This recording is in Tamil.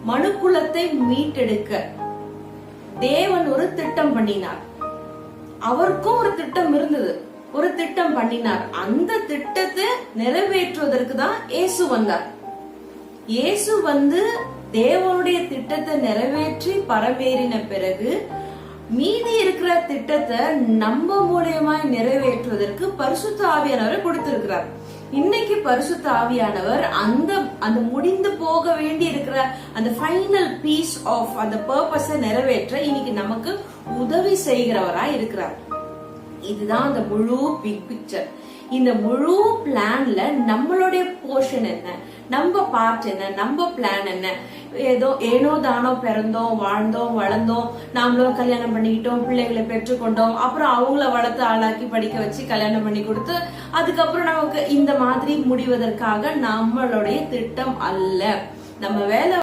மனுக்குலத்தை மீட்டெடுக்க தேவன் ஒரு திட்டம் பண்ணினார். அவருக்கும் ஒரு திட்டம் இருந்தது, ஒரு திட்டம் பண்ணினார். அந்த திட்டத்தை நிறைவேற்றுவதற்கு தான் இயேசு வந்தார். இயேசு வந்து தேவனுடைய திட்டத்தை நிறைவேற்றி பரமேறின பிறகு மீதி இருக்கிற திட்டத்தை நம்ம மூலியமா நிறைவேற்றுவதற்கு பரிசுத்த ஆவியானவரை கொடுத்திருக்கிறார். இன்னைக்கு பரிசுத்த ஆவியானவர் அந்த முடிந்து போக வேண்டி இருக்கிற அந்த ஃபைனல் பீஸ் ஆஃப் அந்த பர்பஸை நிறைவேற்ற இன்னைக்கு நமக்கு உதவி செய்கிறவரா இருக்கிறார். இதுதான் அந்த முழு பிக் பிக்சர். இந்த முழு பிளான்ல நம்மளுடைய போர்ஷன் என்ன, நம்ம பார்ட் என்ன, நம்ம பிளான் என்ன? ஏனோ தானோ பிறந்தோம், வாழ்ந்தோம், வளர்ந்தோம், நாமளும் கல்யாணம் பண்ணிக்கிட்டோம், பிள்ளைகளை பெற்றுக்கொண்டோம், அப்புறம் அவங்கள வளர்த்து ஆளாக்கி படிக்க வச்சு கல்யாணம் பண்ணி கொடுத்து அதுக்கப்புறம் நமக்கு இந்த மாதிரி முடிவதற்காக நம்மளுடைய திட்டம் அல்ல. நம்ம வேலை